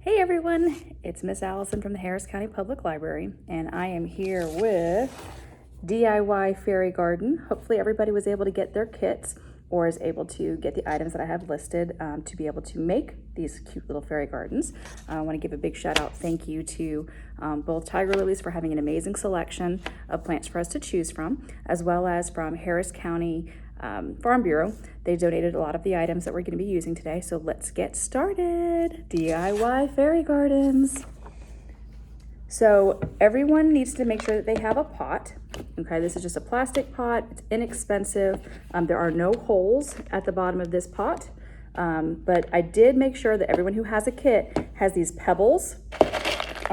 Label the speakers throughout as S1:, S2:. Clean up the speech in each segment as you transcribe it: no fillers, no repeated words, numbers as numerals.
S1: Hey everyone, it's Miss Allison from the Harris County Public Library, and I am here with DIY Fairy Garden. Hopefully everybody was able to get their kits or is able to get the items that I have listed to be able to make these cute little fairy gardens. I want to give a big shout out thank you to both Tiger Lilies for having an amazing selection of plants for us to choose from, as well as from Harris County Farm Bureau. They donated a lot of the items that we're going to be using today, so let's get started. DIY fairy gardens. So everyone needs to make sure that they have a pot. Okay, this is just a plastic pot. It's inexpensive. There are no holes at the bottom of this pot, but I did make sure that everyone who has a kit has these pebbles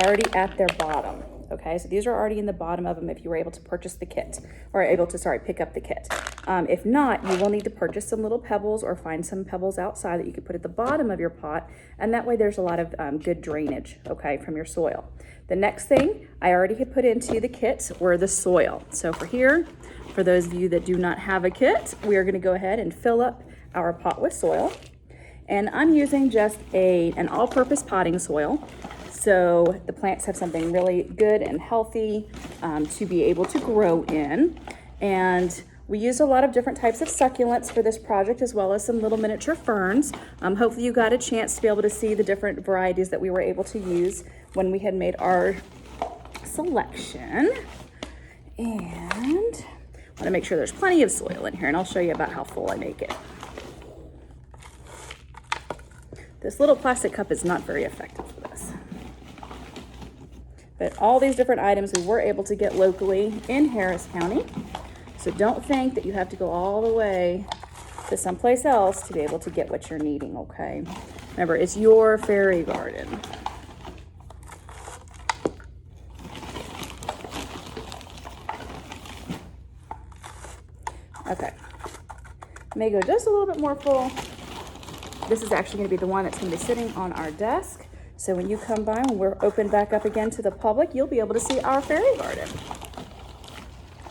S1: already at their bottom. Okay, so these are already in the bottom of them if you were able to purchase the kit, or able to, pick up the kit. If not, you will need to purchase some little pebbles or find some pebbles outside that you could put at the bottom of your pot, and that way there's a lot of good drainage, okay, from your soil. The next thing I already had put into the kit were the soil. So for those of you that do not have a kit, we are gonna go ahead and fill up our pot with soil. And I'm using just an all-purpose potting soil. So the plants have something really good and healthy to be able to grow in. And we used a lot of different types of succulents for this project, as well as some little miniature ferns. Hopefully you got a chance to be able to see the different varieties that we were able to use when we had made our selection. And I want to make sure there's plenty of soil in here, and I'll show you about how full I make it. This little plastic cup is not very effective for this. But all these different items we were able to get locally in Harris County. So don't think that you have to go all the way to someplace else to be able to get what you're needing, okay? Remember, it's your fairy garden. Okay, may go just a little bit more full. This is actually going to be the one that's going to be sitting on our desk. So when you come by, when we're open back up again to the public, you'll be able to see our fairy garden.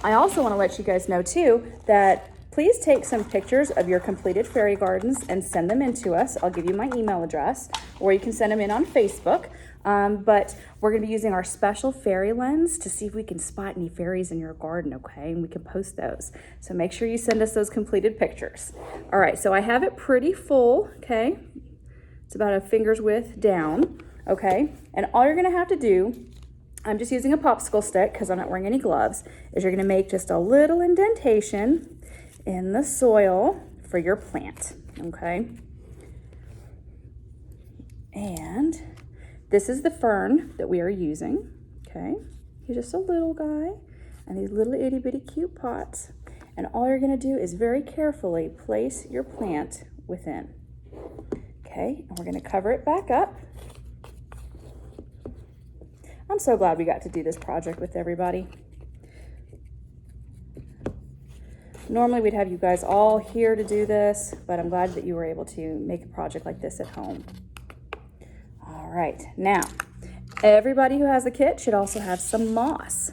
S1: I also want to let you guys know too that please take some pictures of your completed fairy gardens and send them in to us. I'll give you my email address, or you can send them in on Facebook. But we're going to be using our special fairy lens to see if we can spot any fairies in your garden, okay? And we can post those. So make sure you send us those completed pictures. All right, so I have it pretty full, okay? It's about a finger's width down, okay? And all you're going to have to do, I'm just using a popsicle stick because I'm not wearing any gloves, is you're going to make just a little indentation in the soil for your plant, okay? And this is the fern that we are using, okay? He's just a little guy, and these little itty bitty cute pots. And all you're gonna do is very carefully place your plant within. Okay, and we're gonna cover it back up. I'm so glad we got to do this project with everybody. Normally we'd have you guys all here to do this, but I'm glad that you were able to make a project like this at home. All right, now, everybody who has a kit should also have some moss.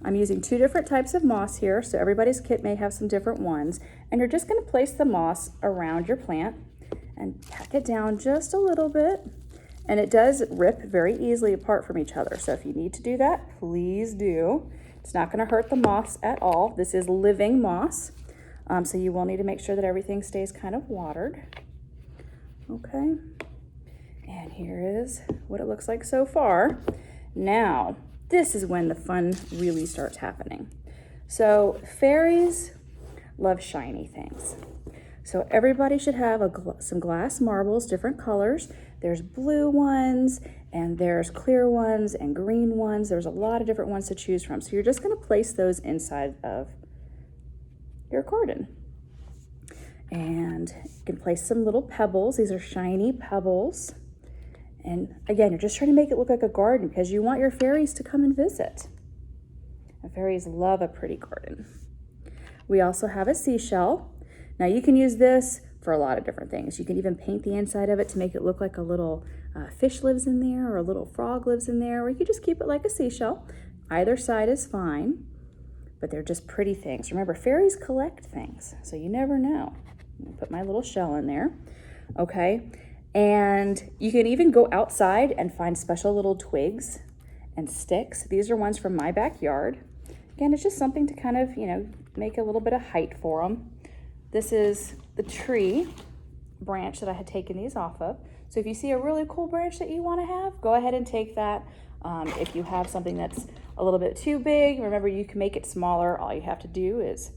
S1: I'm using two different types of moss here, so everybody's kit may have some different ones. And you're just gonna place the moss around your plant and pack it down just a little bit. And it does rip very easily apart from each other. So if you need to do that, please do. It's not gonna hurt the moss at all. This is living moss. So you will need to make sure that everything stays kind of watered. Okay. And here is what it looks like so far. Now, this is when the fun really starts happening. So fairies love shiny things. So everybody should have some glass marbles, different colors. There's blue ones, and there's clear ones, and green ones. There's a lot of different ones to choose from. So you're just gonna place those inside of your garden. And you can place some little pebbles. These are shiny pebbles. And again, you're just trying to make it look like a garden because you want your fairies to come and visit. And fairies love a pretty garden. We also have a seashell. Now you can use this for a lot of different things. You can even paint the inside of it to make it look like a little fish lives in there, or a little frog lives in there, or you could just keep it like a seashell. Either side is fine, but they're just pretty things. Remember, fairies collect things, so you never know. I'm gonna put my little shell in there, okay? And you can even go outside and find special little twigs and sticks. These are ones from my backyard. Again, it's just something to kind of, make a little bit of height for them. This is the tree branch that I had taken these off of. So if you see a really cool branch that you want to have, go ahead and take that. If you have something that's a little bit too big, remember you can make it smaller. All you have to do is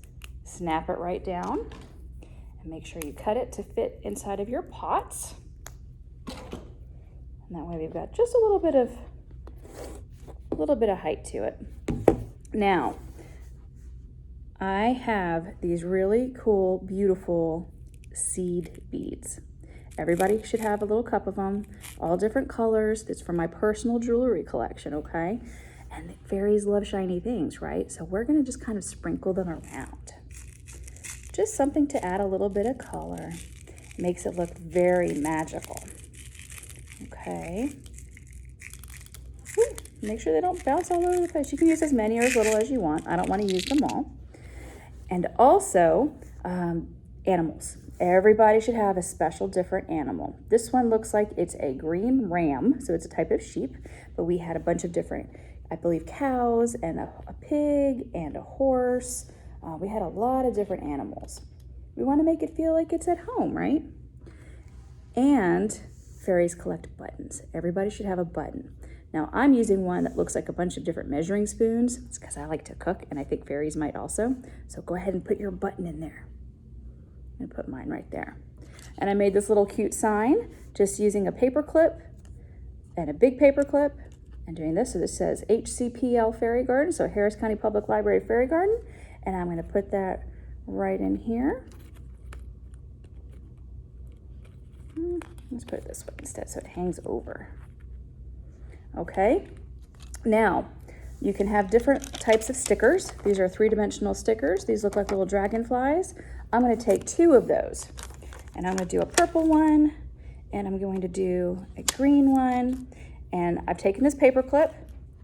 S1: snap it right down and make sure you cut it to fit inside of your pots. And that way we've got just a little bit of height to it. Now, I have these really cool, beautiful seed beads. Everybody should have a little cup of them, all different colors. It's from my personal jewelry collection, okay? And fairies love shiny things, right? So we're gonna just kind of sprinkle them around. Just something to add a little bit of color. Makes it look very magical. Okay. Woo. Make sure they don't bounce all over the place. You can use as many or as little as you want. I don't want to use them all. And also, animals. Everybody should have a special different animal. This one looks like it's a green ram, so it's a type of sheep, but we had a bunch of different, I believe, cows and a pig and a horse. We had a lot of different animals. We want to make it feel like it's at home, right? And fairies collect buttons. Everybody should have a button. Now, I'm using one that looks like a bunch of different measuring spoons. It's because I like to cook, and I think fairies might also. So go ahead and put your button in there. I'm gonna put mine right there. And I made this little cute sign just using a paper clip and a big paper clip and doing this. So this says HCPL Fairy Garden, so Harris County Public Library Fairy Garden. And I'm gonna put that right in here. Let's put it this way instead so it hangs over. Okay, now you can have different types of stickers. These are 3-dimensional stickers. These look like little dragonflies. I'm gonna take 2 of those and I'm gonna do a purple one and I'm going to do a green one. And I've taken this paper clip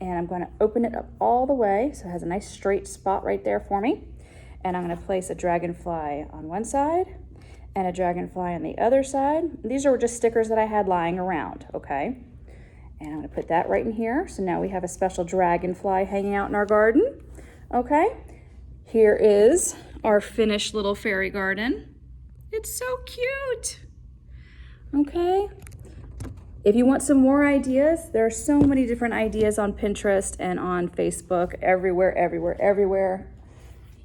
S1: and I'm gonna open it up all the way so it has a nice straight spot right there for me. And I'm gonna place a dragonfly on one side and a dragonfly on the other side. These are just stickers that I had lying around, okay? And I'm gonna put that right in here. So now we have a special dragonfly hanging out in our garden, okay? Here is our finished little fairy garden. It's so cute, okay? If you want some more ideas, there are so many different ideas on Pinterest and on Facebook, everywhere.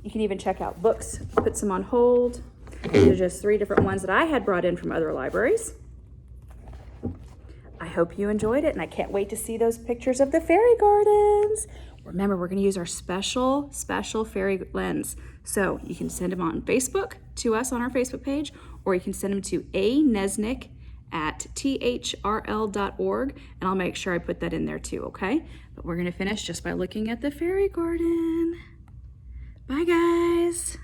S1: You can even check out books, put some on hold. These are just 3 different ones that I had brought in from other libraries. I hope you enjoyed it, and I can't wait to see those pictures of the fairy gardens. Remember, we're gonna use our special fairy lens. So you can send them on Facebook to us on our Facebook page, or you can send them to anesnick@thrl.org, and I'll make sure I put that in there too, okay? But we're gonna finish just by looking at the fairy garden. Bye, guys.